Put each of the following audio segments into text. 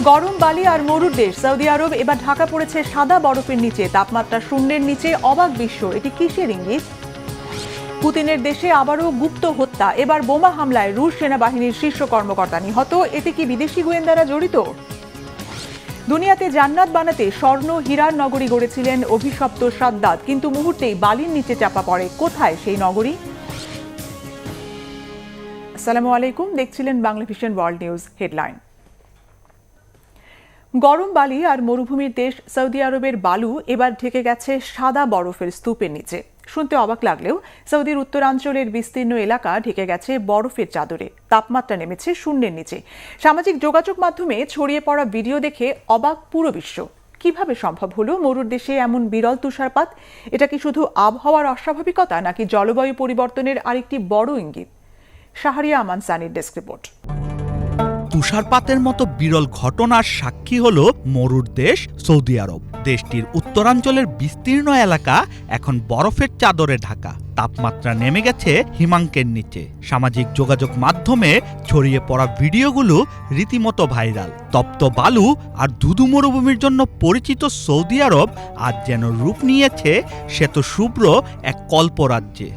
গরম বালি আর মরুর দেশ সৌদি আরব এবার ঢাকা পড়েছে সাদা বরফের নিচে, তাপমাত্রা শূন্যের নিচে, অবাক বিশ্ব। এটি কিসের ইঙ্গিত? পুতিনের দেশে আবারও গুপ্ত হত্যা, এবার বোমা হামলায় রুশ সেনাবাহিনীর শীর্ষ কর্মকর্তা নিহত। এতে কি বিদেশি গোয়েন্দারা জড়িত? দুনিয়াতে জান্নাত বানাতে স্বর্ণ হীরার নগরী গড়েছিলেন অভিশপ্ত সাদ্দাত, কিন্তু মুহূর্তেই বালির নিচে চাপা পড়ে। কোথায় সেই নগরী? আসসালামু আলাইকুম, দেখছিলেন Bangla vision world news headline. গরম বালি আর মরুভূমির দেশ সৌদি আরবের বালু এবার ঢেকে গেছে সাদা বরফের স্তূপের নিচে। শুনতে অবাক লাগলেও সৌদির উত্তরাঞ্চলের বিস্তীর্ণ এলাকা ঢেকে গেছে বরফের চাদরে। তাপমাত্রা নেমেছে শূন্যের নিচে। সামাজিক যোগাযোগ মাধ্যমে ছড়িয়ে পড়া ভিডিও দেখে অবাক পুরো বিশ্ব। কিভাবে সম্ভব হলো মরুর দেশে এমন বিরল তুষারপাত? এটা কি শুধু আবহাওয়ার অস্বাভাবিকতা, নাকি জলবায়ু পরিবর্তনের আরেকটি বড় ইঙ্গিত? শাহরিয়া আমান সানির ডেস্ক রিপোর্ট। তুষারপাতের মতো বিরল ঘটনার সাক্ষী হল মরুর দেশ সৌদি আরব। দেশটির উত্তরাঞ্চলের বিস্তীর্ণ এলাকা এখন বরফের চাদরে ঢাকা। তাপমাত্রা নেমে গেছে হিমাঙ্কের নিচে। সামাজিক যোগাযোগ মাধ্যমে ছড়িয়ে পড়া ভিডিওগুলো রীতিমতো ভাইরাল। তপ্ত বালু আর ধুধু মরুভূমির জন্য পরিচিত সৌদি আরব আজ যেন রূপ নিয়েছে শ্বেত শুভ্র এক কল্পরাজ্যে।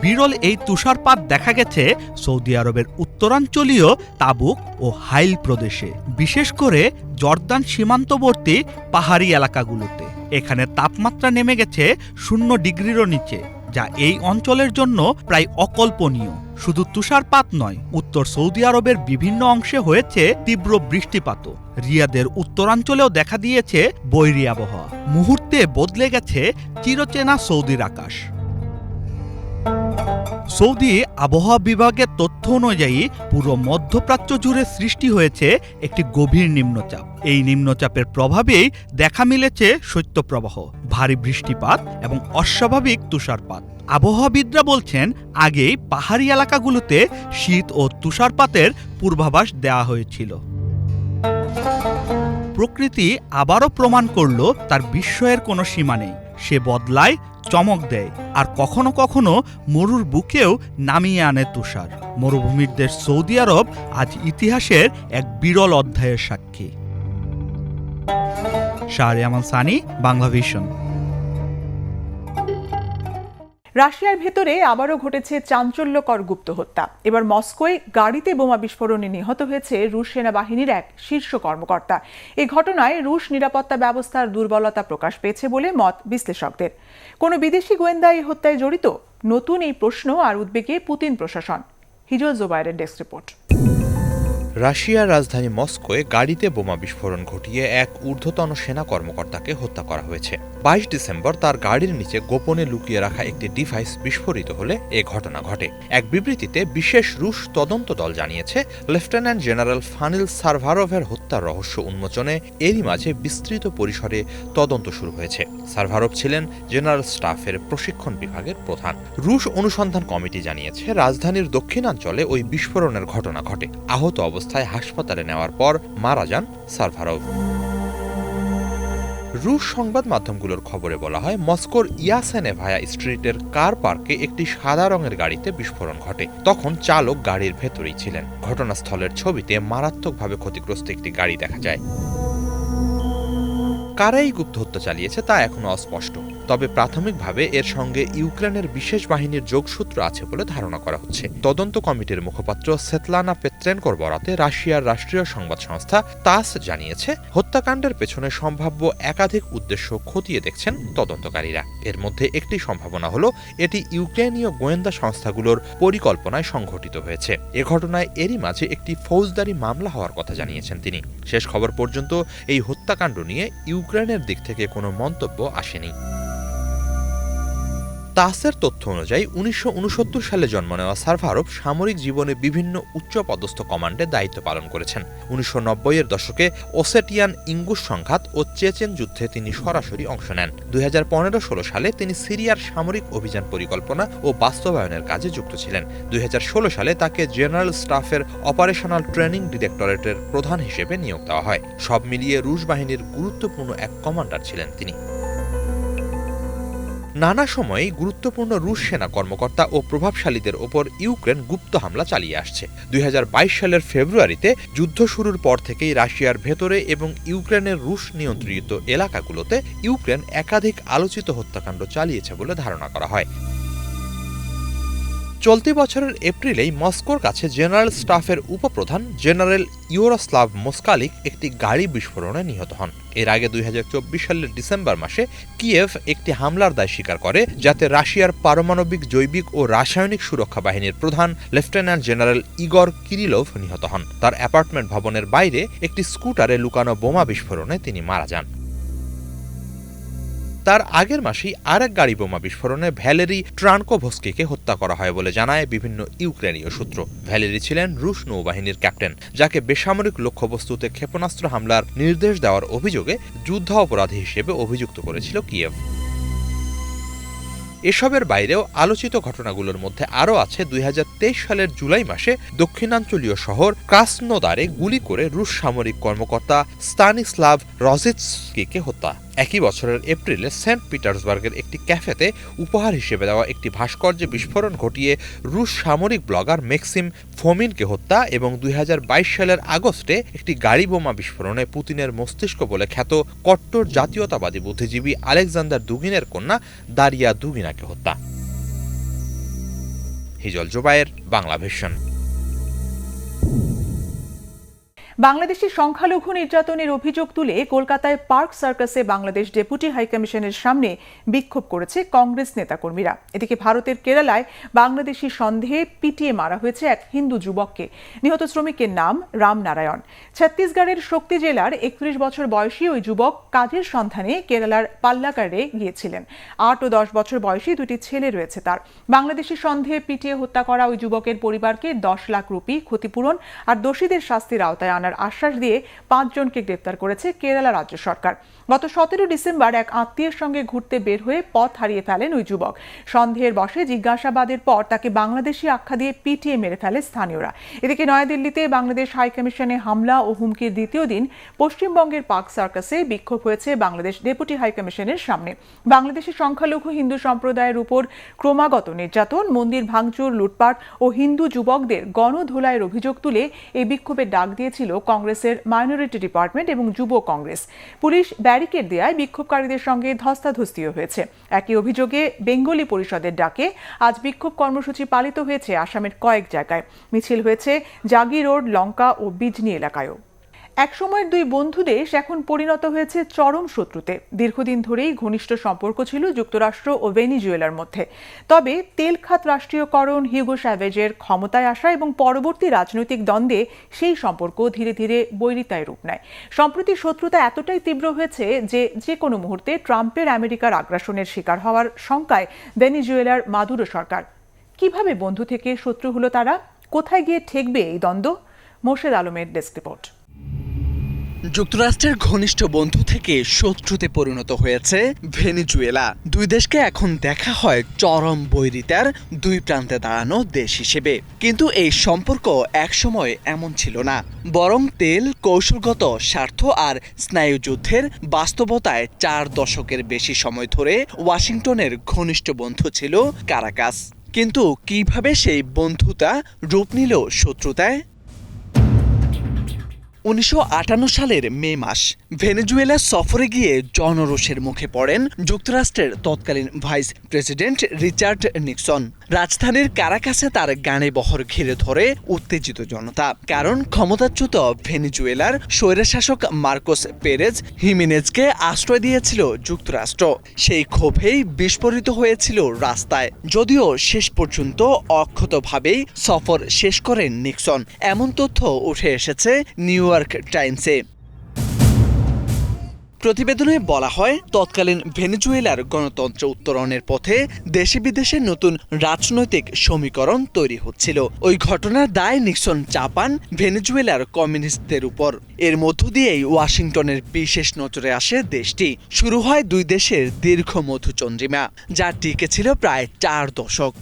বিরল এই তুষারপাত দেখা গেছে সৌদি আরবের উত্তরাঞ্চলীয় তাবুক ও হাইল প্রদেশে, বিশেষ করে জর্দান সীমান্তবর্তী পাহাড়ি এলাকাগুলোতে। এখানে তাপমাত্রা নেমে গেছে 0 ডিগ্রিরও নিচে, যা এই অঞ্চলের জন্য প্রায় অকল্পনীয়। শুধু তুষারপাত নয়, উত্তর সৌদি আরবের বিভিন্ন অংশে হয়েছে তীব্র বৃষ্টিপাতও। রিয়াদের উত্তরাঞ্চলেও দেখা দিয়েছে বৈরী আবহাওয়া। মুহূর্তে বদলে গেছে চিরচেনা সৌদির আকাশ। সৌদি আবহাওয়া বিভাগের তথ্য অনুযায়ী পুরো মধ্যপ্রাচ্য জুড়ে সৃষ্টি হয়েছে একটি গভীর নিম্নচাপ। এই নিম্নচাপের প্রভাবেই দেখা মিলেছে শৈত্যপ্রবাহ, ভারী বৃষ্টিপাত এবং অস্বাভাবিক তুষারপাত। আবহাওয়াবিদরা বলছেন, আগেই পাহাড়ি এলাকাগুলোতে শীত ও তুষারপাতের পূর্বাভাস দেওয়া হয়েছিল। প্রকৃতি আবারও প্রমাণ করল তার বিস্ময়ের কোনো সীমা নেই। সে বদলায়, চমক দেয়, আর কখনো কখনো মরুর বুকেও নামিয়ে আনে তুষার। মরুভূমির দেশ সৌদি আরব আজ ইতিহাসের এক বিরল অধ্যায়ের সাক্ষী। শাহরিয়া আমান সানি, বাংলা ভিশন। রাশিয়ার ভেতরে আবারও ঘটেছে চাঞ্চল্যকর গুপ্ত হত্যা। এবার মস্কোয় গাড়িতে বোমা বিস্ফোরণে নিহত হয়েছে রুশ সেনাবাহিনীর এক শীর্ষ কর্মকর্তা। এই ঘটনায় রুশ নিরাপত্তা ব্যবস্থার দুর্বলতা প্রকাশ পেয়েছে বলে মত বিশ্লেষকদের। কোনো বিদেশি গোয়েন্দা এই হত্যায় জড়িত? নতুন এই প্রশ্ন আর উদ্বেগে পুতিন প্রশাসন। হিজল জোবায়েরের ডেস্ক রিপোর্ট। রাশিয়ার রাজধানী মস্কোয় গাড়িতে বোমা বিস্ফোরণ ঘটিয়ে এক ঊর্ধ্বতন সেনা কর্মকর্তাকে হত্যা করা হয়েছে। 22 ডিসেম্বর তার গাড়ির নিচে গোপনে লুকিয়ে রাখা একটি ডিভাইস বিস্ফোরিত হলে এ ঘটনা ঘটে। এক বিবৃতিতে বিশেষ রুশ তদন্ত দল জানিয়েছে, লেফটেন্যান্ট জেনারেল ফানিল সারভারোভের হত্যার রহস্য উন্মোচনে এরই মাঝে বিস্তৃত পরিসরে তদন্ত শুরু হয়েছে। সারভারোভ ছিলেন জেনারেল স্টাফের প্রশিক্ষণ বিভাগের প্রধান। রুশ অনুসন্ধান কমিটি জানিয়েছে, রাজধানীর দক্ষিণাঞ্চলে ওই বিস্ফোরণের ঘটনা ঘটে। আহত অবস্থায় হাসপাতালে নেওয়ার পর মারা যান সারভারোভ। রুশ সংবাদ মাধ্যমগুলোর খবরে বলা হয়, মস্কোর ইয়াসেনেভায়া স্ট্রিটের কার পার্কে একটি সাদা রঙের গাড়িতে বিস্ফোরণ ঘটে। তখন চালক গাড়ির ভেতরেই ছিলেন। ঘটনাস্থলের ছবিতে মারাত্মকভাবে ক্ষতিগ্রস্ত একটি গাড়ি দেখা যায়। কারাই গুপ্ত হত্যা চালিয়েছে তা এখনো অস্পষ্ট, তবে প্রাথমিকভাবে এর সঙ্গে ইউক্রেনের বিশেষ বাহিনীর যোগসূত্র আছে বলে ধারণা করা হচ্ছে। তদন্ত কমিটির মুখপাত্র সেতলানা পেত্রেনকোর বরাতে রাশিয়ার রাষ্ট্রীয় সংবাদ সংস্থা তাস জানিয়েছে, হত্যাকাণ্ডের পেছনে সম্ভাব্য একাধিক উদ্দেশ্য খতিয়ে দেখছেন তদন্তকারীরা। এর মধ্যে একটি সম্ভাবনা হলো এটি ইউক্রেনীয় গোয়েন্দা সংস্থাগুলোর পরিকল্পনায় সংঘটিত হয়েছে। এ ঘটনায় এরই মাঝে একটি ফৌজদারি মামলা হওয়ার কথা জানিয়েছেন তিনি। শেষ খবর পর্যন্ত এই হত্যাকাণ্ড নিয়ে ইউক্রেনের দিক থেকে কোনো মন্তব্য আসেনি। তাসের তথ্য অনুযায়ী 1969 সালে জন্ম নেওয়া সারভারোভ সামরিক জীবনে বিভিন্ন উচ্চপদস্থ কমান্ডে দায়িত্ব পালন করেছেন। 1990-এর দশকে ওসেটিয়ান ইঙ্গুস সংঘাত ও চেচেন যুদ্ধে তিনি সরাসরি অংশ নেন। 2015-16 সালে তিনি সিরিয়ার সামরিক অভিযান পরিকল্পনা ও বাস্তবায়নের কাজে যুক্ত ছিলেন। 2016 সালে তাকে জেনারেল স্টাফের অপারেশনাল ট্রেনিং ডিরেক্টরেটের প্রধান হিসেবে নিয়োগ দেওয়া হয়। সব মিলিয়ে রুশ বাহিনীর গুরুত্বপূর্ণ এক কমান্ডার ছিলেন তিনি। নানা সময়ে গুরুত্বপূর্ণ রুশ সেনা কর্মকর্তা ও প্রভাবশালীদের ওপর ইউক্রেন গুপ্ত হামলা চালিয়ে আসছে। 2022 সালের ফেব্রুয়ারিতে যুদ্ধ শুরুর পর থেকেই রাশিয়ার ভেতরে এবং ইউক্রেনের রুশ নিয়ন্ত্রিত এলাকাগুলোতে ইউক্রেন একাধিক আলোচিত হত্যাকাণ্ড চালিয়েছে বলে ধারণা করা হয়। চলতি বছরের এপ্রিলেই মস্কোর কাছে জেনারেল স্টাফের উপপ্রধান জেনারেল ইউরোস্লাভ মোস্কালিক একটি গাড়ি বিস্ফোরণে নিহত হন। এর আগে 2024 সালের ডিসেম্বর মাসে কিয়েভ একটি হামলার দায় স্বীকার করে, যাতে রাশিয়ার পারমাণবিক, জৈবিক ও রাসায়নিক সুরক্ষা বাহিনীর প্রধান লেফটেন্যান্ট জেনারেল ইগর কিরিলোভ নিহত হন। তার অ্যাপার্টমেন্ট ভবনের বাইরে একটি স্কুটারে লুকানো বোমা বিস্ফোরণে তিনি মারা যান। তার আগের মাসেই আরেক গাড়ি বোমা বিস্ফোরণে ভ্যালেরি ট্রানকোভস্কিকে হত্যা করা হয় বলে জানায় বিভিন্ন ইউক্রেনীয় সূত্র। ভ্যালেরি ছিলেন রুশ নৌবাহিনীর ক্যাপ্টেন, যাকে বেসামরিক লক্ষ্যবস্তুতে ক্ষেপণাস্ত্র হামলার নির্দেশ দেওয়ার অভিযোগে যুদ্ধ অপরাধী হিসেবে অভিযুক্ত করেছিল কিয়েভ। এসবের বাইরেও আলোচিত ঘটনাগুলোর মধ্যে আরও আছে 2023 সালের জুলাই মাসে দক্ষিণাঞ্চলীয় শহর ক্রাসনোদারে গুলি করে রুশ সামরিক কর্মকর্তা স্তানিস্লাভ রজিৎস্কিকে হত্যা। একই বছরের এপ্রিলে সেন্ট পিটার্সবার্গের একটি ক্যাফেতে উপহার হিসেবে দেওয়া একটি ভাস্কর্যে বিস্ফোরণ ঘটিয়ে রুশ সামরিক ব্লগার মেক্সিম ফোমিনকে হত্যা এবং 2022 সালের আগস্টে একটি গাড়ি বোমা বিস্ফোরণে পুতিনের মস্তিষ্ক বলে খ্যাত কট্টর জাতীয়তাবাদী বুদ্ধিজীবী আলেকজান্ডার দুগিনের কন্যা দারিয়া দুগিনাকে হত্যা। হিজল জোবায়ের, বাংলা ভিশন। বাংলাদেশি সংখ্যালঘু নির্যাতনের অভিযোগ তুলে কলকাতায় পার্ক সার্কাসে বাংলাদেশ ডেপুটি হাইকমিশনের সামনে বিক্ষোভ করেছে কংগ্রেস নেতাকর্মীরা। এদিকে ভারতের কেরালায় বাংলাদেশি সন্দেহে পিটিয়ে মারা হয়েছে এক হিন্দু যুবককে। নিহত শ্রমিকের নাম রামনারায়ণ। ছত্তিশগড়ের শক্তি জেলার 31 বছর বয়সী ওই যুবক কাজের সন্ধানে কেরালার পাল্লাকারে গিয়েছিলেন। 8 ও 10 বছর বয়সী দুটি ছেলে রয়েছে তার। বাংলাদেশি সন্দেহে পিটিয়ে হত্যা করা ওই যুবকের পরিবারকে 10 লাখ রুপি ক্ষতিপূরণ আর দোষীদের শাস্তির আওতায় আনার আশ্বাস দিয়ে 5 জনকে গ্রেপ্তার করেছে কেরালা রাজ্য সরকার। গত 17 ডিসেম্বর এক আত্মীয়ের সঙ্গে ঘুরতে বের হয়ে পথ হারিয়ে ফেলেন ওই যুবক। সন্দেহের বশে জিজ্ঞাসাবাদের পর তাকে বাংলাদেশি আখ্যা দিয়ে পিটিয়ে মেরে ফেলে স্থানীয়রা। এদিকে নয়াদিল্লিতে বাংলাদেশ হাইকমিশনে হামলা ও হুমকির দ্বিতীয় দিন পশ্চিমবঙ্গের পার্ক সার্কাসে বিক্ষোভ হয়েছে বাংলাদেশ ডেপুটি হাইকমিশনের সামনে। বাংলাদেশের সংখ্যালঘু হিন্দু সম্প্রদায়ের উপর ক্রমাগত নির্যাতন, মন্দির ভাঙচুর, লুটপাট ও হিন্দু যুবকদের গণধোলাইয়ের অভিযোগ তুলে এই বিক্ষোভের ডাক দিয়েছিল কংগ্রেসের মাইনরিটি ডিপার্টমেন্ট এবং যুব কংগ্রেস। পুলিশ ব্যারিকেড দেওয়ায় বিক্ষোভকারীদের সঙ্গে ধস্তাধস্তিও হয়েছে। একই অভিযোগে বেঙ্গলি পরিষদের ডাকে আজ বিক্ষোভ কর্মসূচি পালিত হয়েছে আসামের কয়েক জায়গায়। মিছিল হয়েছে জাগি রোড, লঙ্কা ও বিজনি এলাকায়ও। একসময়ের দুই বন্ধু দেশ এখন পরিণত হয়েছে চরম শত্রুতে। দীর্ঘদিন ধরেই ঘনিষ্ঠ সম্পর্ক ছিল যুক্তরাষ্ট্র ও ভেনিজুয়েলার মধ্যে। তবে তেল খাত রাষ্ট্রীয়করণ, হিউগো স্যাভেজের ক্ষমতায় আসা এবং পরবর্তী রাজনৈতিক দ্বন্দ্বে সেই সম্পর্ক ধীরে ধীরে বৈরিতায় রূপ নেয়। সম্প্রতি শত্রুতা এতটাই তীব্র হয়েছে যে কোনো মুহূর্তে ট্রাম্পের আমেরিকার আগ্রাসনের শিকার হওয়ার শঙ্কায় ভেনিজুয়েলার মাদুরো সরকার। কিভাবে বন্ধু থেকে শত্রু হলো তারা? কোথায় গিয়ে ঠেকবে এই দ্বন্দ্ব? মোর্শেদ আলমের ডেস্ক রিপোর্ট। যুক্তরাষ্ট্রের ঘনিষ্ঠ বন্ধু থেকে শত্রুতে পরিণত হয়েছে ভেনিজুয়েলা। দুই দেশকে এখন দেখা হয় চরম বৈরিতার দুই প্রান্তে দাঁড়ানো দেশ হিসেবে। কিন্তু এই সম্পর্ক একসময় এমন ছিল না, বরং তেল, কৌশলগত স্বার্থ আর স্নায়ুযুদ্ধের বাস্তবতায় 4 দশকের বেশি সময় ধরে ওয়াশিংটনের ঘনিষ্ঠ বন্ধু ছিল কারাকাস। কিন্তু কিভাবে সেই বন্ধুতা রূপ নিল শত্রুতায়? 1958 সালের মে মাস ভেনেজুয়েলা সফরে গিয়ে জনরোষের মুখে পড়েন যুক্তরাষ্ট্রের তৎকালীন ভাইস প্রেসিডেন্ট রিচার্ড নিক্সন। রাজধানীর কারাকাসে তার গানে বহর ঘিরে ধরে উত্তেজিত জনতা। কারণ ক্ষমতাচ্যুত ভেনেজুয়েলার স্বৈরশাসক মার্কোস পেরেজ হিমেনেজকে আশ্রয় দিয়েছিল যুক্তরাষ্ট্র। সেই ক্ষোভেই বিস্ফোরিত হয়েছিল রাস্তায়। যদিও শেষ পর্যন্ত অক্ষতভাবেই সফর শেষ করেন নিক্সন, এমন তথ্য উঠে এসেছে নিউ ইয়র্ক টাইমসে। প্রতিবেদনে বলা হয়, তৎকালীন ভেনেজুয়েলার গণতন্ত্র উত্তরণের পথে দেশে বিদেশে নতুন রাজনৈতিক সমীকরণ তৈরি হচ্ছিল। ওই ঘটনার দায় নিক্সন চাপান ভেনেজুয়েলার কমিউনিস্টদের উপর। এর মধ্য দিয়েই ওয়াশিংটনের বিশেষ নজরে আসে দেশটি। শুরু হয় দুই দেশের দীর্ঘ মধুচন্দ্রিমা, যা টিকেছিল প্রায় 4 দশক।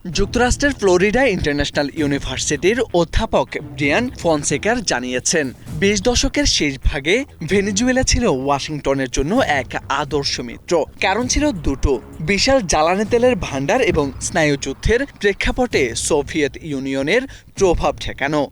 যুক্তরাষ্ট্রের ফ্লোরিডা ইন্টারন্যাশনাল ইউনিভার্সিটির অধ্যাপক ব্রিয়ান ফনসেকার জানিয়েছেন ২০ দশকের শেষ ভাগে ভেনেজুয়েলা ছিল ওয়াশিংটনের জন্য এক আদর্শ মিত্র। কারণ ছিল দুটো: বিশাল জ্বালানি তেলের ভাণ্ডার এবং স্নায়ুযুদ্ধের প্রেক্ষাপটে সোভিয়েত ইউনিয়নের প্রভাব ঠেকানো।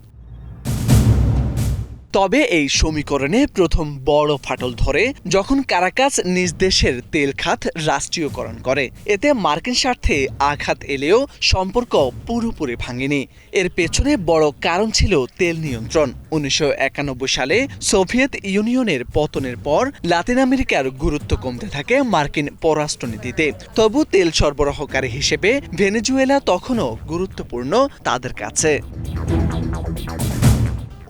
তবে এই সমীকরণে প্রথম বড় ফাটল ধরে যখন কারাকাস নিজ দেশের তেল খাত রাষ্ট্রীয়করণ করে। এতে মার্কিন স্বার্থে আঘাত এলেও সম্পর্ক পুরোপুরি ভাঙেনি। এর পেছনে বড় কারণ ছিল তেল নিয়ন্ত্রণ। ১৯৯১ সালে সোভিয়েত ইউনিয়নের পতনের পর লাতিন আমেরিকার গুরুত্ব কমতে থাকে মার্কিন পররাষ্ট্রনীতিতে। তবু তেল সরবরাহকারী হিসেবে ভেনেজুয়েলা তখনও গুরুত্বপূর্ণ তাদের কাছে।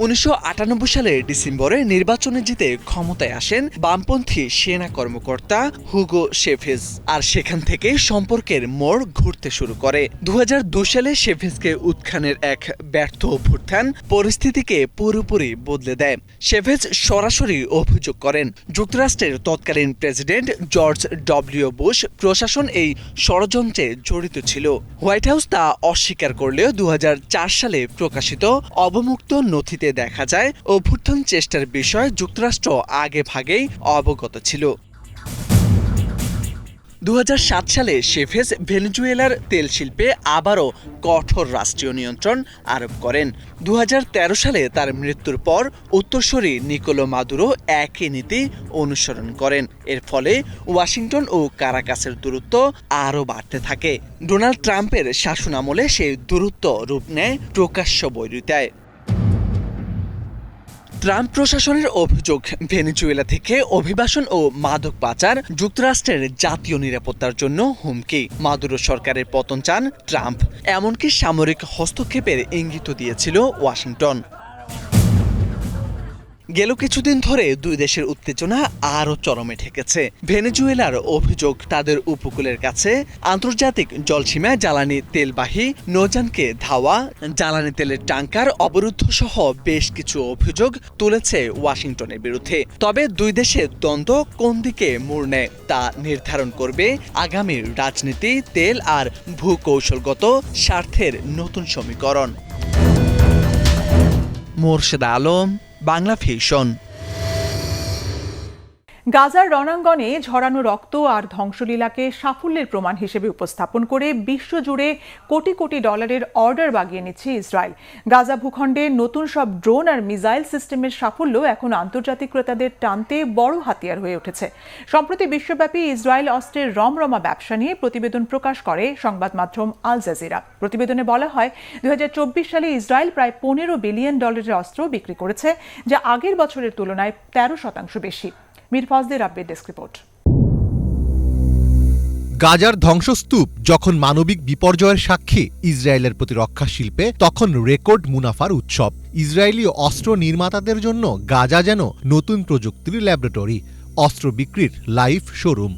১৯৯৮ সালের ডিসেম্বরে নির্বাচনে জিতে ক্ষমতায় আসেন বামপন্থী সেনা কর্মকর্তা হুগো শেভেজ, আর সেখান থেকে সম্পর্কের মোড় ঘুরতে শুরু করে। ২০০২ সালে শেভেজকে উৎখানের এক ব্যর্থ অভ্যুত্থান পরিস্থিতিকে পুরোপুরি বদলে দেয়। শেভেজ সরাসরি অভিযোগ করেন যুক্তরাষ্ট্রের তৎকালীন প্রেসিডেন্ট জর্জ ডব্লিউ বুশ প্রশাসন এই ষড়যন্ত্রে জড়িত ছিল। হোয়াইট হাউস তা অস্বীকার করলেও ২০০৪ সালে প্রকাশিত অবমুক্ত নথিতে দেখা যায় অভ্যুত্থান চেষ্টার বিষয়ে যুক্তরাষ্ট্র আগে ভাগেই অবগত ছিল। ২০০৭ সালে শেভেজ ভেনেজুয়েলার তেল শিল্পে আবারও কঠোর রাষ্ট্রীয় নিয়ন্ত্রণ আরোপ করেন। ২০১৩ সালে তার মৃত্যুর পর উত্তরসূরি নিকোলো মাদুরো একই নীতি অনুসরণ করেন। এর ফলে ওয়াশিংটন ও কারাকাসের দূরত্ব আরও বাড়তে থাকে। ডোনাল্ড ট্রাম্পের শাসনামলে সেই দূরত্ব রূপ নেয় প্রকাশ্য বৈরিতায়। ট্রাম্প প্রশাসনের অভিযোগ, ভেনেজুয়েলা থেকে অভিবাসন ও মাদক পাচার যুক্তরাষ্ট্রের জাতীয় নিরাপত্তার জন্য হুমকি। মাদুরো সরকারের পতন চান ট্রাম্প, এমনকি সামরিক হস্তক্ষেপের ইঙ্গিতও দিয়েছিল ওয়াশিংটন। গেল কিছুদিন ধরে দুই দেশের উত্তেজনা আরও চরমে ঠেকেছে। ভেনেজুয়েলার অভিযোগ, তাদের উপকূলের কাছে আন্তর্জাতিক জলসীমায় জ্বালানি তেলবাহী নৌযানকে ধাওয়া, জ্বালানি তেলের ট্যাঙ্কার অবরুদ্ধ সহ বেশ কিছু অভিযোগ তুলেছে ওয়াশিংটনের বিরুদ্ধে। তবে দুই দেশের দ্বন্দ্ব কোন দিকে মোড় নেয় তা নির্ধারণ করবে আগামীর রাজনীতি, তেল আর ভূকৌশলগত স্বার্থের নতুন সমীকরণ। মোর্শেদ আলম, বাংলা ভিশন। গাজার রণাঙ্গনে ঝরানো রক্ত আর ধ্বংসলীলাকে সাফল্যের প্রমাণ হিসেবে উপস্থাপন করে বিশ্বজুড়ে কোটি কোটি ডলারের অর্ডার বাগিয়ে নিচ্ছে ইসরায়েল। গাজা ভূখণ্ডে নতুন সব ড্রোন আর মিসাইল সিস্টেমের সাফল্য এখন আন্তর্জাতিক ক্রেতাদের টানতে বড় হাতিয়ার হয়ে উঠেছে। সম্প্রতি বিশ্বব্যাপী ইসরায়েল অস্ত্রের রমরমা ব্যবসা নিয়ে প্রতিবেদন প্রকাশ করে সংবাদ মাধ্যম আল জাজিরা। প্রতিবেদনে বলা হয়, ২০২৪ সালে ইসরায়েল প্রায় $15 বিলিয়ন অস্ত্র বিক্রি করেছে, যা আগের বছরের তুলনায় 13% বেশি। মীর ফজদের আপডেট ডেস্ক রিপোর্ট। গাজার ধ্বংসস্তূপ যখন মানবিক বিপর্যয়ের সাক্ষী ইসরায়েলের প্রতিরক্ষা শিল্পে, তখন রেকর্ড মুনাফার উৎসব। ইসরায়েলি অস্ত্র নির্মাতাদের জন্য গাজা যেন নতুন প্রযুক্তির ল্যাবরেটরি, অস্ত্র বিক্রির লাইভ শোরুম।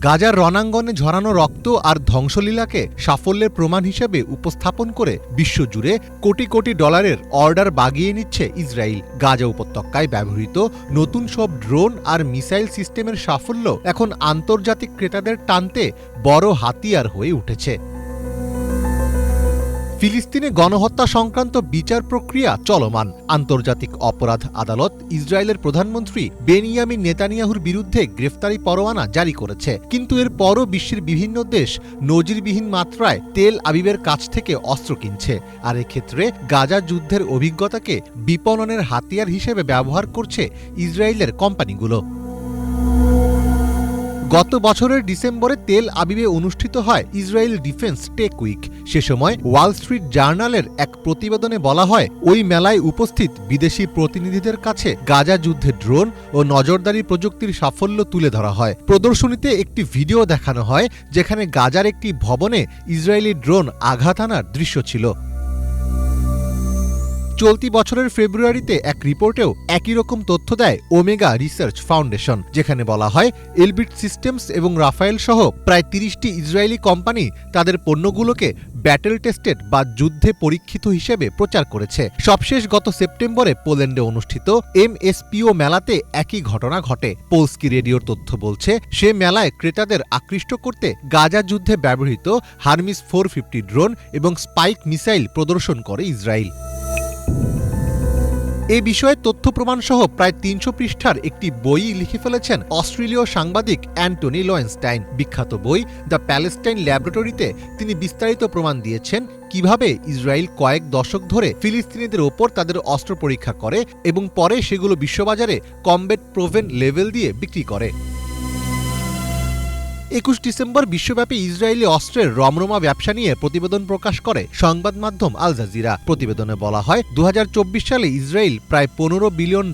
গাজার রণাঙ্গনে ঝরানো রক্ত আর ধ্বংসলীলাকে সাফল্যের প্রমাণ হিসেবে উপস্থাপন করে বিশ্বজুড়ে কোটি কোটি ডলারের অর্ডার বাগিয়ে নিচ্ছে ইসরায়েল। গাজা উপত্যকায় ব্যবহৃত নতুন সব ড্রোন আর মিসাইল সিস্টেমের সাফল্য এখন আন্তর্জাতিক ক্রেতাদের টানতে বড় হাতিয়ার হয়ে উঠেছে। ফিলিস্তিনে গণহত্যা সংক্রান্ত বিচার প্রক্রিয়া চলমান। আন্তর্জাতিক অপরাধ আদালত ইসরায়েলের প্রধানমন্ত্রী বেনিয়ামিন নেতানিয়াহুর বিরুদ্ধে গ্রেফতারি পরোয়ানা জারি করেছে। কিন্তু এর পরও বিশ্বের বিভিন্ন দেশ নজিরবিহীন মাত্রায় তেল আবিবের কাছ থেকে অস্ত্র কিনছে, আর এক্ষেত্রে গাজা যুদ্ধের অভিজ্ঞতাকে বিপণনের হাতিয়ার হিসেবে ব্যবহার করছে ইসরায়েলের কোম্পানিগুলো। গত বছরের ডিসেম্বরে তেল আবিবে অনুষ্ঠিত হয় ইসরায়েল ডিফেন্স টেক উইক। সে সময় ওয়াল স্ট্রিট জার্নালের এক প্রতিবেদনে বলা হয়, ওই মেলায় উপস্থিত বিদেশি প্রতিনিধিদের কাছে গাজা যুদ্ধের ড্রোন ও নজরদারি প্রযুক্তির সাফল্য তুলে ধরা হয়। প্রদর্শনীতে একটি ভিডিও দেখানো হয় যেখানে গাজার একটি ভবনে ইসরায়েলি ড্রোন আঘাত আনার দৃশ্য ছিল। চলতি বছরের ফেব্রুয়ারিতে এক রিপোর্টেও একই রকম তথ্য দেয় ওমেগা রিসার্চ ফাউন্ডেশন, যেখানে বলা হয় এলবিট সিস্টেমস এবং রাফায়েল সহ প্রায় ৩০টি ইসরায়েলি কোম্পানি তাদের পণ্যগুলোকে ব্যাটেল টেস্টেড বা যুদ্ধে পরীক্ষিত হিসেবে প্রচার করেছে। সবশেষ গত সেপ্টেম্বরে পোল্যান্ডে অনুষ্ঠিত MSPO মেলাতে একই ঘটনা ঘটে। পোলস্কি রেডিওর তথ্য বলছে, সে মেলায় ক্রেতাদের আকৃষ্ট করতে গাজা যুদ্ধে ব্যবহৃত হারমিস 450 ড্রোন এবং স্পাইক মিসাইল প্রদর্শন করে ইসরায়েল। এ বিষয়ে তথ্য প্রমাণসহ প্রায় ৩০০ পৃষ্ঠার একটি বই লিখে ফেলেছেন অস্ট্রেলীয় সাংবাদিক অ্যান্টনি লোয়েনস্টাইন। বিখ্যাত বই দ্য প্যালেস্টাইন ল্যাবরেটরিতে তিনি বিস্তারিত প্রমাণ দিয়েছেন কিভাবে ইসরায়েল কয়েক দশক ধরে ফিলিস্তিনিদের ওপর তাদের অস্ত্র পরীক্ষা করে এবং পরে সেগুলো বিশ্ববাজারে কমব্যাট প্রোভেন লেভেল দিয়ে বিক্রি করে। ২১ ডিসেম্বর বিশ্বব্যাপী ইসরায়েলি অস্ত্রের রমরমা ব্যবসা নিয়ে প্রতিবেদন প্রকাশ করে সংবাদ মাধ্যম আল জাজিরা। প্রতিবেদনে বলা হয় ২০২৪ সালে ইসরায়েল প্রায় $15 বিলিয়ন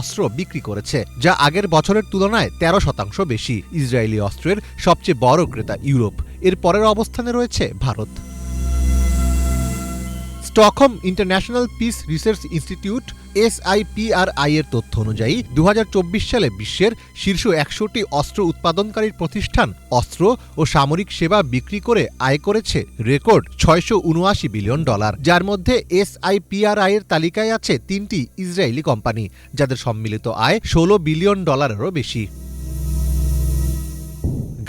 অস্ত্র বিক্রি করেছে, যা আগের বছরের তুলনায় 13% বেশি। ইসরায়েলি অস্ত্রের সবচেয়ে বড় ক্রেতা ইউরোপ, এর পরের অবস্থানে রয়েছে Bharat. Stockholm international piece research institute SIPRI এর তথ্য অনুযায়ী 2024 সালে বিশ্বের শীর্ষ 100টি অস্ত্র উৎপাদনকারী প্রতিষ্ঠান অস্ত্র ও সামরিক সেবা বিক্রি করে আয় করেছে রেকর্ড $679 বিলিয়ন, যার মধ্যে SIPRI এর তালিকায় আছে 3টি ইসরায়েলি কোম্পানি, যাদের সম্মিলিত আয় $16 বিলিয়নেরও বেশি।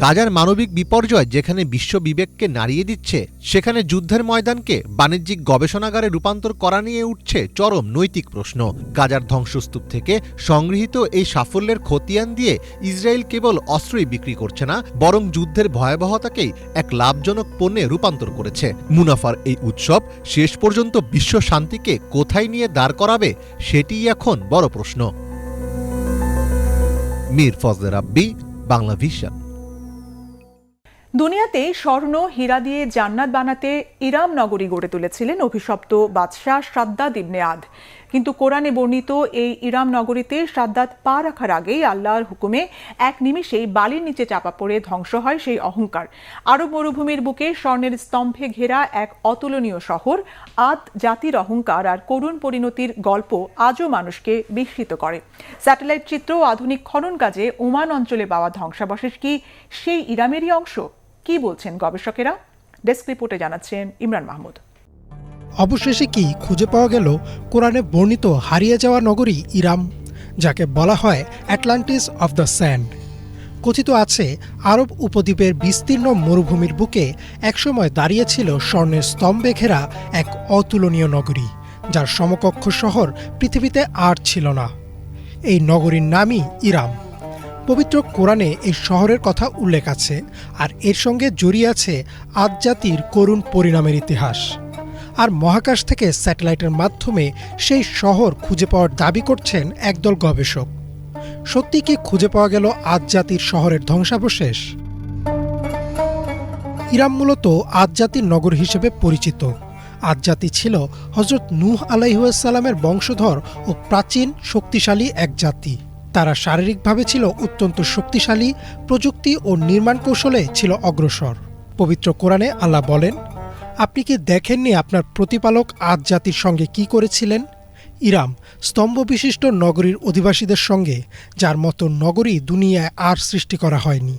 গাজার মানবিক বিপর্যয় যেখানে বিশ্ব বিবেককে নাড়িয়ে দিচ্ছে, সেখানে যুদ্ধের ময়দানকে বাণিজ্যিক গবেষণাগারে রূপান্তর করা নিয়ে উঠছে চরম নৈতিক প্রশ্ন। গাজার ধ্বংসস্তূপ থেকে সংগৃহীত এই সাফল্যের খতিয়ান দিয়ে ইসরায়েল কেবল অস্ত্রই বিক্রি করছে না, বরং যুদ্ধের ভয়াবহতাকেই এক লাভজনক পণ্যে রূপান্তর করেছে। মুনাফার এই উৎসব শেষ পর্যন্ত বিশ্ব শান্তিকে কোথায় নিয়ে দাঁড় করাবে, সেটিই এখন বড় প্রশ্ন। মীর ফজলে রাব্বি, বাংলা ভিশন। দুনিয়াতে স্বর্ণ হীরা দিয়ে জান্নাত বানাতে ইরাম নগরী গড়ে তুলেছিলেন অভিশপ্ত বাদশাহ সাদ্দাত ইবনে আদ। কিন্তু কোরআনে বর্ণিত এই ইরাম নগরীতে সাদ্দাত পা রাখার আগেই আল্লাহর হুকুমে এক নিমিষেই বালির নিচে চাপা পড়ে ধ্বংস হয় সেই অহংকার। আরব মরুভূমির বুকে স্বর্ণের স্তম্ভে ঘেরা এক অতুলনীয় শহর, আদ জাতির অহংকার আর করুণ পরিণতির গল্প আজও মানুষকে বিস্মিত করে। স্যাটেলাইট চিত্র ও আধুনিক খনন কাজে ওমান অঞ্চলে পাওয়া ধ্বংসাবশেষ কি সেই ইরামেরই অংশ? কি বলছেন গবেষকেরা? ডেস্ক রিপোর্টে জানাচ্ছেন ইমরান মাহমুদ। অবশেষে কি খুঁজে পাওয়া গেল কোরআনে বর্ণিত হারিয়ে যাওয়া নগরী ইরাম, যাকে বলা হয় অ্যাটলান্টিস অফ দ্য স্যান্ড। কথিত আছে আরব উপদ্বীপের বিস্তীর্ণ মরুভূমির বুকে একসময় দাঁড়িয়েছিল স্বর্ণের স্তম্ভে ঘেরা এক অতুলনীয় নগরী, যার সমকক্ষ শহর পৃথিবীতে আর ছিল না। এই নগরীর নামই ইরাম। পবিত্র কোরআনে এই শহরের কথা উল্লেখ আছে, আর এর সঙ্গে জড়িয়ে আছে আদ জাতির করুণ পরিণামের ইতিহাস। আর মহাকাশ থেকে স্যাটেলাইটের মাধ্যমে সেই শহর খুঁজে পাওয়ার দাবি করছেন একদল গবেষক। সত্যি কি খুঁজে পাওয়া গেল আদ জাতির শহরের ধ্বংসাবশেষ? ইরাম মূলত আদ জাতির নগর হিসেবে পরিচিত। আদ জাতি ছিল হযরত নূহ আলাইহিসসালামের বংশধর ও প্রাচীন শক্তিশালী এক জাতি। তারা শারীরিকভাবে ছিল অত্যন্ত শক্তিশালী, প্রযুক্তি ও নির্মাণ কৌশলে ছিল অগ্রসর। পবিত্র কোরআনে আল্লাহ বলেন, আপনি কি দেখেননি আপনার প্রতিপালক আদ জাতির সঙ্গে কি করেছিলেন? ইরাম স্তম্ভ বিশিষ্ট নগরীর অধিবাসীদের সঙ্গে, যার মতো নগরী দুনিয়ায় আর সৃষ্টি করা হয়নি।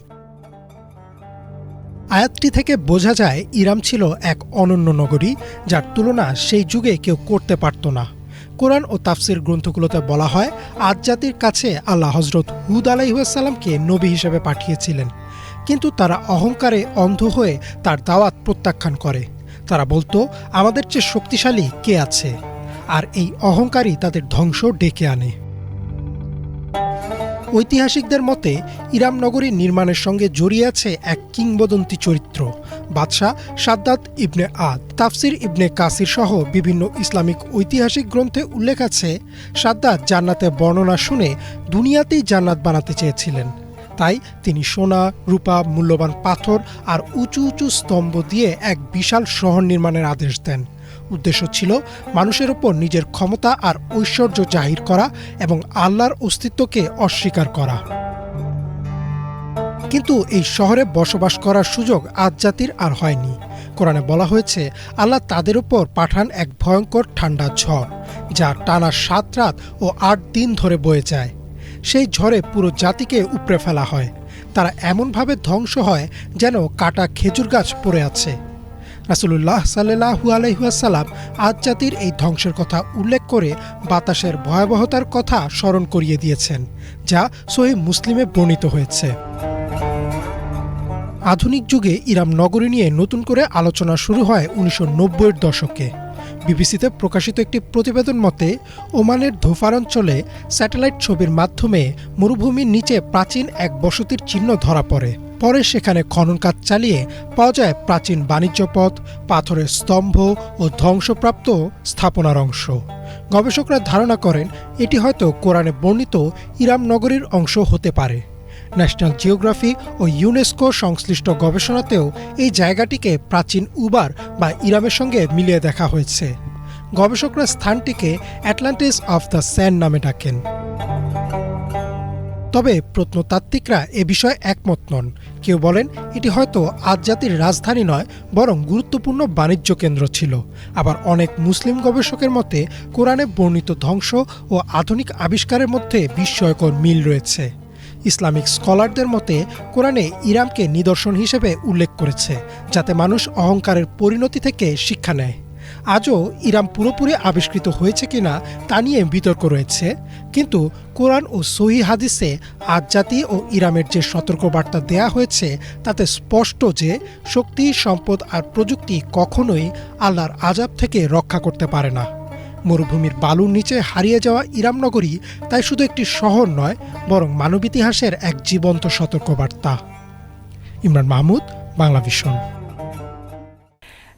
আয়াতটি থেকে বোঝা যায় ইরাম ছিল এক অনন্য নগরী, যার তুলনা সেই যুগে কেউ করতে পারত না। কোরআন ও তাফসির গ্রন্থগুলোতে বলা হয় আদ জাতির কাছে আল্লাহ হযরত হুদ আলাইহিসসালামকে নবী হিসেবে পাঠিয়েছিলেন, কিন্তু তারা অহংকারে অন্ধ হয়ে তার দাওয়াত প্রত্যাখ্যান করে। তারা বলতো, আমাদের চেয়ে শক্তিশালী কে আছে? আর এই অহংকারই তাদের ধ্বংস ডেকে আনে। ঐতিহাসিকদের মতে ইরাম নগরী নির্মাণের সঙ্গে জড়িয়ে আছে এক কিংবদন্তি চরিত্র, বাদশাহ সাদ্দাত ইবনে আদ। তাফসির ইবনে কাসির সহ বিভিন্ন ইসলামিক ঐতিহাসিক গ্রন্থে উল্লেখ আছে, সাদ্দাত জান্নাতে বর্ণনা শুনে দুনিয়াতেই জান্নাত বানাতে চেয়েছিলেন। তাই তিনি সোনা, রূপা, মূল্যবান পাথর আর উঁচু উঁচু স্তম্ভ দিয়ে এক বিশাল শহর নির্মাণের আদেশ দেন। উদ্দেশ্য ছিল মানুষের ওপর নিজের ক্ষমতা আর ঐশ্বর্য জাহির করা এবং আল্লাহর অস্তিত্বকে অস্বীকার করা। কিন্তু এই শহরে বসবাস করার সুযোগ আদ জাতির আর হয়নি। কোরআনে বলা হয়েছে আল্লাহ তাদের উপর পাঠান এক ভয়ঙ্কর ঠান্ডা ঝড়, যা টানা 7 রাত ও 8 দিন ধরে বয়ে যায়। সেই ঝড়ে পুরো জাতিকে উপড়ে ফেলা হয়। তারা এমনভাবে ধ্বংস হয় যেন কাটা খেজুর গাছ পড়ে আছে। রাসূলুল্লাহ সাল্লাল্লাহু আলাইহি ওয়াসাল্লাম আদ জাতির এই ধ্বংসের কথা উল্লেখ করে বাতাসের ভয়াবহতার কথা স্মরণ করিয়ে দিয়েছেন, যা সহিহ মুসলিমে বর্ণিত হয়েছে। আধুনিক যুগে ইরাম নগরী নিয়ে নতুন করে আলোচনা শুরু হয় 1990-এর দশকে। বিবিসিতে প্রকাশিত একটি প্রতিবেদন মতে, ওমানের ধোফার অঞ্চলে স্যাটেলাইট ছবির মাধ্যমে মরুভূমির নিচে প্রাচীন এক বসতির চিহ্ন ধরা পড়ে। পরে সেখানে খনন কাজ চালিয়ে পাওয়া যায় প্রাচীন বাণিজ্য পথ, পাথরের স্তম্ভ ও ধ্বংসপ্রাপ্ত স্থাপনার অংশ। গবেষকরা ধারণা করেন এটি হয়তো কোরআনে বর্ণিত ইরাম নগরীর অংশ হতে পারে। ন্যাশনাল জিওগ্রাফি ও ইউনেস্কো সংশ্লিষ্ট গবেষণাতেও এই জায়গাটিকে প্রাচীন উবার বা ইরামের সঙ্গে মিলিয়ে দেখা হয়েছে। গবেষকরা স্থানটিকে অ্যাটলান্টিস অফ দ্য স্যান্ড নামে ডাকেন। তবে প্রত্নতাত্ত্বিকরা এ বিষয়ে একমত নন। কেউ বলেন এটি হয়তো আদ জাতির রাজধানী নয়, বরং গুরুত্বপূর্ণ বাণিজ্য কেন্দ্র ছিল। আবার অনেক মুসলিম গবেষকের মতে কোরআনে বর্ণিত ধ্বংস ও আধুনিক আবিষ্কারের মধ্যে বিস্ময়কর মিল রয়েছে। ইসলামিক স্কলারদের মতে কোরআনে ইরামকে নিদর্শন হিসেবে উল্লেখ করেছে, যাতে মানুষ অহংকারের পরিণতি থেকে শিক্ষা নেয়। আজও ইরাম পুরোপুরি আবিষ্কৃত হয়েছে কিনা তা নিয়ে বিতর্ক রয়েছে, কিন্তু কোরআন ও সহিহ হাদিসে আদ জাতি ও ইরামের যে সতর্কবার্তা দেয়া হয়েছে তাতে স্পষ্ট যে শক্তি, সম্পদ আর প্রযুক্তি কখনোই আল্লাহর আযাব থেকে রক্ষা করতে পারে না। মরুভূমির বালুর নিচে হারিয়ে যাওয়া ইরাম নগরী তাই শুধু একটি শহর নয়, বরং মানব ইতিহাসের এক জীবন্ত সতর্কবার্তা। ইমরান মাহমুদ, বাংলাভিশন।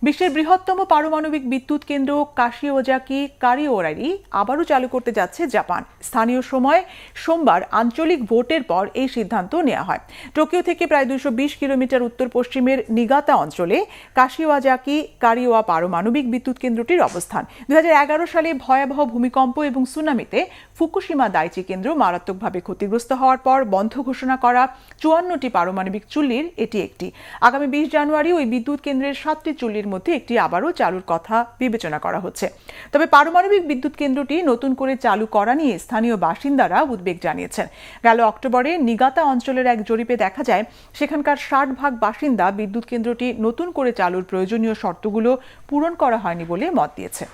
বিশ্বের বৃহত্তম পারমাণবিক বিদ্যুৎ কেন্দ্র কাশিওজাকি কারিওরারি আবারও চালু করতে যাচ্ছে জাপান। স্থানীয় সময় সোমবার আঞ্চলিক ভোটের পর এই সিদ্ধান্ত নেওয়া হয়। টোকিও থেকে প্রায় 220 কিলোমিটার উত্তর পশ্চিমের নিগাতা অঞ্চলে কাশিওজাকি কারিওয়া পারমাণবিক বিদ্যুৎ কেন্দ্রটির অবস্থান। 2011 সালে ভয়াবহ ভূমিকম্প এবং সুনামিতে ফুকুশিমা দাইচি কেন্দ্র মারাত্মকভাবে ক্ষতিগ্রস্ত হওয়ার পর বন্ধ ঘোষণা করা 54টি পারমাণবিক চুল্লির এটি একটি। আগামী 20 জানুয়ারি ওই বিদ্যুৎ কেন্দ্রের 7টি চুল্লির মধ্যে একটি আবারও চালুর কথা বিবেচনা করা হচ্ছে। তবে পারমাণবিক বিদ্যুৎ কেন্দ্রটি নতুন করে চালু করা নিয়ে স্থানীয় বাসিন্দারা উদ্বেগ জানিয়েছেন। গেল অক্টোবরে নিগাতা অঞ্চলের এক জরিপে দেখা যায় সেখানকার 60% বাসিন্দা বিদ্যুৎ কেন্দ্রটি নতুন করে চালুর প্রয়োজনীয় শর্তগুলো পূরণ করা হয়নি বলে মত দিয়েছে।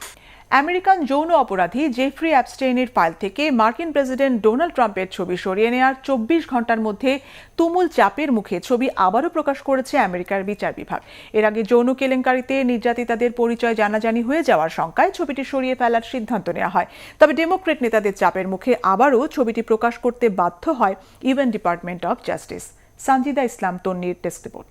আমেরিকান যৌন অপরাধী জেফ্রি অ্যাপস্টেইনের ফাইল থেকে মার্কিন প্রেসিডেন্ট ডোনাল্ড ট্রাম্পের ছবি সরিয়ে নেওয়ার 24 ঘন্টার মধ্যে তুমুল চাপের মুখে ছবি আবারও প্রকাশ করেছে আমেরিকার বিচার বিভাগ। এর আগে যৌন কেলেঙ্কারিতে নির্যাতিতাদের পরিচয় জানাজানি হয়ে যাওয়ার শঙ্কায় ছবিটি সরিয়ে ফেলার সিদ্ধান্ত নেওয়া হয়। তবে ডেমোক্রেট নেতাদের চাপের মুখে আবারও ছবিটি প্রকাশ করতে বাধ্য হয় UN department of justice. Sanjida Islam তন্নির ডেস্ক রিপোর্ট।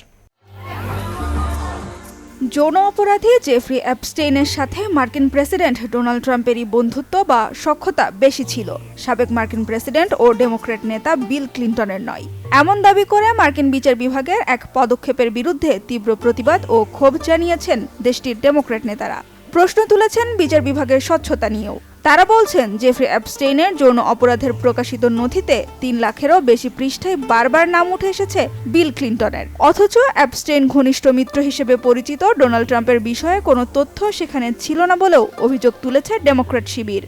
যৌন অপরাধী জেফ্রি অ্যাপস্টেইনের সাথে মার্কিন প্রেসিডেন্ট ডোনাল্ড ট্রাম্পেরই বন্ধুত্ব বা সখ্যতা বেশি ছিল, সাবেক মার্কিন প্রেসিডেন্ট ও ডেমোক্র্যাট নেতা বিল ক্লিন্টনের নয়। এমন দাবি করে মার্কিন বিচার বিভাগের এক পদক্ষেপের বিরুদ্ধে তীব্র প্রতিবাদ ও ক্ষোভ জানিয়েছেন দেশটির ডেমোক্র্যাট নেতারা। প্রশ্ন তুলেছেন বিচার বিভাগের স্বচ্ছতা নিয়েও। তারা বলছেন জেফ্রি অ্যাপস্টেইনের যৌন অপরাধের প্রকাশিত নথিতে 3 লাখেরও বেশি পৃষ্ঠায় বারবার নাম উঠে এসেছে বিল ক্লিন্টনের। অথচ অ্যাপস্টেইন ঘনিষ্ঠ মিত্র হিসেবে পরিচিত ডোনাল্ড ট্রাম্পের বিষয়ে কোনো তথ্য সেখানে ছিল না বলেও অভিযোগ তুলেছে ডেমোক্র্যাট শিবির।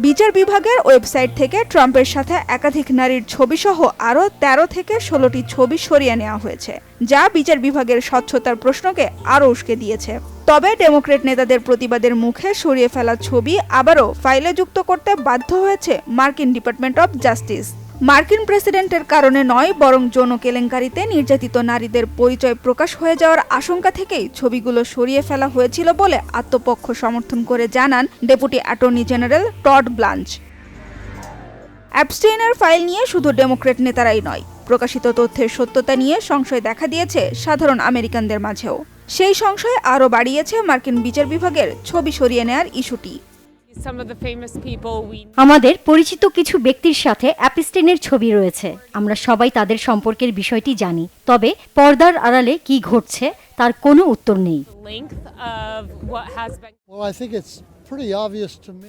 বিচার বিভাগের ওয়েবসাইট থেকে ট্রাম্পের সাথে একাধিক নারীর ছবিসহ আরও 13 থেকে 16টি ছবি সরিয়ে নেওয়া হয়েছে, যা বিচার বিভাগের স্বচ্ছতার প্রশ্নকে আরও উস্কে দিয়েছে। তবে ডেমোক্রেট নেতাদের প্রতিবাদের মুখে সরিয়ে ফেলা ছবি আবারও ফাইলে যুক্ত করতে বাধ্য হয়েছে মার্কিন ডিপার্টমেন্ট অব জাস্টিস। মার্কিন প্রেসিডেন্টের কারণে নয়, বরং যৌন কেলেঙ্কারিতে নির্যাতিত নারীদের পরিচয় প্রকাশ হয়ে যাওয়ার আশঙ্কা থেকেই ছবিগুলো সরিয়ে ফেলা হয়েছিল বলে আত্মপক্ষ সমর্থন করে জানান deputy attorney general Todd Blanche. অ্যাপস্টেইনের ফাইল নিয়ে শুধু ডেমোক্রেট নেতারাই নয়, প্রকাশিত তথ্যের সত্যতা নিয়ে সংশয় দেখা দিয়েছে সাধারণ আমেরিকানদের মাঝেও। সেই সংশয় আরও বাড়িয়েছে মার্কিন বিচার বিভাগের ছবি সরিয়ে নেওয়ার ইস্যুটি। আমাদের পরিচিত কিছু ব্যক্তির সাথে অ্যাপস্টেইনের ছবি রয়েছে। আমরা সবাই তাদের সম্পর্কের বিষয়টি জানি, তবে পর্দার আড়ালে কি ঘটছে তার কোনো উত্তর নেই।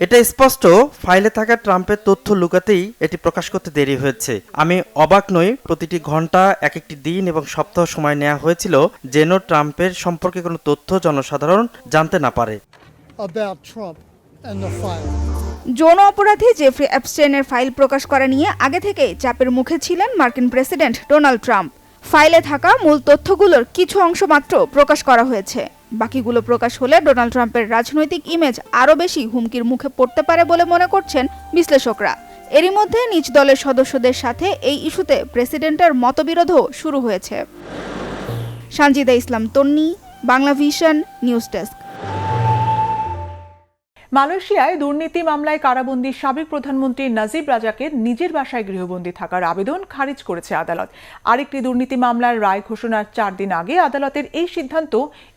এটা স্পষ্ট, ফাইলে থাকা ট্রাম্পের তথ্য লুকাতেই এটি প্রকাশ করতে দেরি হয়েছে। আমি অবাক নই, প্রতিটি ঘন্টা এক একটি দিন এবং সপ্তাহ সময় নেওয়া হয়েছিল যেন ট্রাম্পের সম্পর্কে কোনো তথ্য জনসাধারণ জানতে না পারে। about Trump and the file. যৌন অপরাধী জেফ্রি অ্যাপস্টেইনের ফাইল প্রকাশ করা নিয়ে আগে থেকেই চাপের মুখে ছিলেন মার্কিন প্রেসিডেন্ট ডোনাল্ড ট্রাম্প। ফাইলে থাকা মূল তথ্যগুলোর কিছু অংশ মাত্র প্রকাশ করা হয়েছে। বাকিগুলো প্রকাশ হলে ডোনাল্ড ট্রাম্পের রাজনৈতিক ইমেজ আরও বেশি হুমকির মুখে পড়তে পারে বলে মনে করছেন বিশ্লেষকরা। এরই মধ্যে নিজ দলের সদস্যদের সাথে এই ইস্যুতে প্রেসিডেন্টের মতবিরোধও শুরু হয়েছে। সানজিদা ইসলাম তন্নি, বাংলা ভিশন, নিউজ ডেস্ক। মালয়েশিয়ায় দুর্নীতি মামলায় কারাবন্দী সাবেক প্রধানমন্ত্রী নাজিব রাজাকের নিজের বাসায় গৃহবন্দী থাকার আবেদন খারিজ করেছে আদালত। আরেকটি দুর্নীতি মামলার রায় ঘোষণার 4 দিন আগে আদালতের এই সিদ্ধান্ত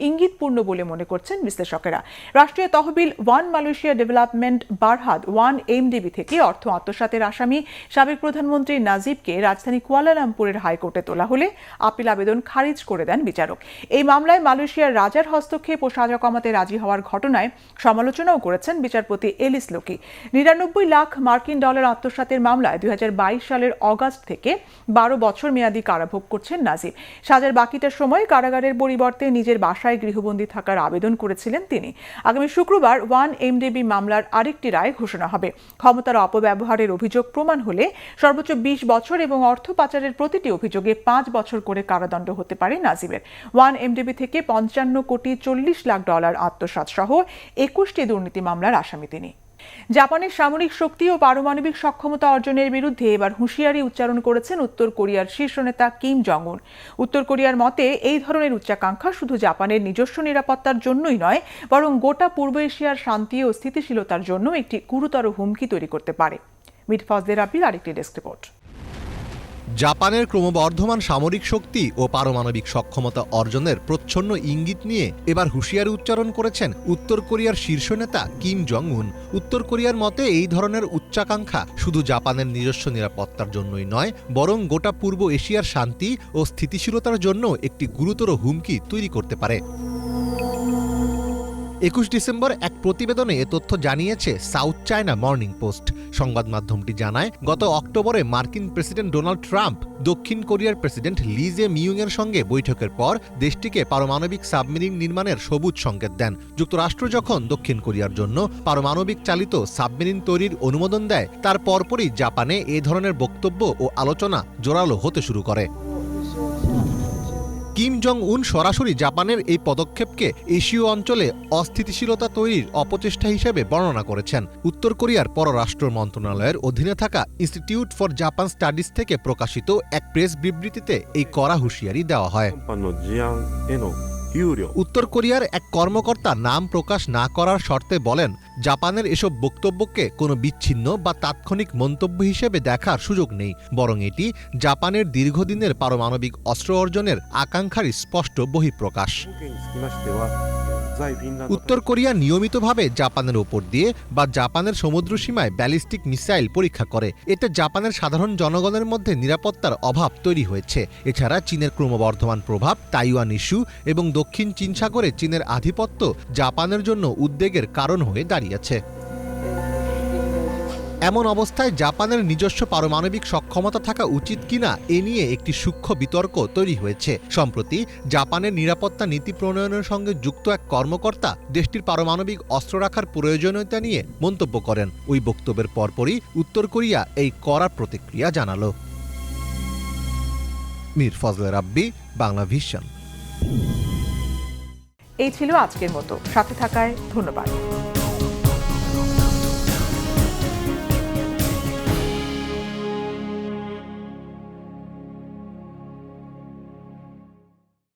ইঙ্গিতপূর্ণ বলে মনে করছেন বিশ্লেষকেরা। রাষ্ট্রীয় তহবিল ওয়ান মালয়েশিয়া ডেভেলপমেন্ট বারহাদ 1MDB থেকে অর্থ আত্মসাতের আসামি সাবেক প্রধানমন্ত্রী নাজিবকে রাজধানী কুয়ালালামপুরের হাইকোর্টে তোলা হলে আপিল আবেদন খারিজ করে দেন বিচারক। এই মামলায় মালয়েশিয়ার রাজার হস্তক্ষেপ ও সাজা কমাতে রাজি হওয়ার ঘটনায় সমালোচনাও করেছেন বিচারপতি এলিস লোকি। 99 লাখ মার্কিন ডলার আত্মসাতের মামলায় 2022 সালের অগাস্ট থেকে 12 বছর মেয়াদী কারাভোগ করছেন নাজিব। সাজার বাকিটার সময় কারাগারের পরিবর্তে নিজের বাসায় গৃহবন্দী থাকার আবেদন করেছিলেন তিনি। আগামী শুক্রবার 1MDB মামলার আরেকটি রায় ঘোষণা হবে। ক্ষমতার অপব্যবহারের অভিযোগ প্রমাণ হলে সর্বোচ্চ 20 বছর এবং অর্থ পাচারের প্রতিটি অভিযোগে 5 বছর করে কারাদণ্ড হতে পারে নাজিবের। 1MDB থেকে 55 কোটি 40 লাখ ডলার আত্মসাৎ সহ 21টি দুর্নীতি মামলার আসামি তিনি। জাপানের সামরিক শক্তি ও পারমাণবিক সক্ষমতা অর্জনের বিরুদ্ধে এবার হুঁশিয়ারি উচ্চারণ করেছেন উত্তর কোরিয়ার শীর্ষ নেতা কিম জং উন। উত্তর কোরিয়ার মতে এই ধরনের উচ্চাকাঙ্ক্ষা শুধু জাপানের নিজস্ব নিরাপত্তার জন্যই নয়, বরং গোটা পূর্ব এশিয়ার শান্তি ও স্থিতিশীলতার জন্য একটি গুরুতর হুমকি তৈরি করতে পারে। মির ফজলে রাব্বির আরেকটি ডেস্ক রিপোর্ট। জাপানের ক্রমবর্ধমান সামরিক শক্তি ও পারমাণবিক সক্ষমতা অর্জনের প্রচ্ছন্ন ইঙ্গিত নিয়ে এবার হুঁশিয়ারি উচ্চারণ করেছেন উত্তর কোরিয়ার শীর্ষ নেতা কিম জং উন। উত্তর কোরিয়ার মতে এই ধরনের উচ্চাকাঙ্ক্ষা শুধু জাপানের নিজস্ব নিরাপত্তার জন্যই নয়, বরং গোটা পূর্ব এশিয়ার শান্তি ও স্থিতিশীলতার জন্য একটি গুরুতর হুমকি তৈরি করতে পারে। 21 ডিসেম্বর এক প্রতিবেদনে এ তথ্য জানিয়েছে সাউথ চায়না মর্নিং পোস্ট। সংবাদ মাধ্যমটি জানায়, গত অক্টোবরে মার্কিন প্রেসিডেন্ট ডোনাল্ড ট্রাম্প দক্ষিণ কোরিয়ার প্রেসিডেন্ট লি জে মিউংয়ের সঙ্গে বৈঠকের পর দেশটিকে পারমাণবিক সাবমেরিন নির্মাণের সবুজ সংকেত দেন। যুক্তরাষ্ট্র যখন দক্ষিণ কোরিয়ার জন্য পারমাণবিক চালিত সাবমেরিন তৈরির অনুমোদন দেয়, তার পরপরই জাপানে এ ধরনের বক্তব্য ও আলোচনা জোরালো হতে শুরু করে। কিম জং উন সরাসরি জাপানের এই পদক্ষেপকে এশীয় অঞ্চলে অস্থিতিশীলতা তৈরির অপচেষ্টা হিসেবে বর্ণনা করেছেন। উত্তর কোরিয়ার পররাষ্ট্র মন্ত্রণালয়ের অধীনে থাকা ইনস্টিটিউট ফর জাপান স্টাডিজ থেকে প্রকাশিত এক প্রেস বিবৃতিতে এই কড়া হুঁশিয়ারি দেওয়া হয়। উত্তর কোরিয়ার এক কর্মকর্তা নাম প্রকাশ না করার শর্তে বলেন, জাপানের এসব বক্তব্যকে কোনো বিচ্ছিন্ন বা তাৎক্ষণিক মন্তব্য হিসেবে দেখার সুযোগ নেই, বরং এটি জাপানের দীর্ঘদিনের পারমাণবিক অস্ত্র অর্জনের আকাঙ্ক্ষার স্পষ্ট বহিঃপ্রকাশ। উত্তর কোরিয়া নিয়মিতভাবে জাপানের ওপর দিয়ে বা জাপানের সমুদ্রসীমায় ব্যালিস্টিক মিসাইল পরীক্ষা করে। এতে জাপানের সাধারণ জনগণের মধ্যে নিরাপত্তার অভাব তৈরি হয়েছে। এছাড়া চীনের ক্রমবর্ধমান প্রভাব, তাইওয়ান ইস্যু এবং দক্ষিণ চীন সাগরে চীনের আধিপত্য জাপানের জন্য উদ্বেগের কারণ হয়ে দাঁড়িয়েছে। এমন অবস্থায় জাপানের নিজস্ব পারমাণবিক সক্ষমতা থাকা উচিত কিনা এ নিয়ে একটি সূক্ষ্ম বিতর্ক তৈরি হয়েছে। সম্প্রতি জাপানের নিরাপত্তা নীতি প্রণয়নের সঙ্গে যুক্ত এক কর্মকর্তা দেশটির পারমাণবিক অস্ত্র রাখার প্রয়োজনীয়তা নিয়ে মন্তব্য করেন। ওই বক্তব্যের পরপরই উত্তর কোরিয়া এই কড়া প্রতিক্রিয়া জানালো। মির ফজলে রাব্বি, বাংলা ভিশন। এই ছিল আজকের মতো। সাথে থাকায় ধন্যবাদ।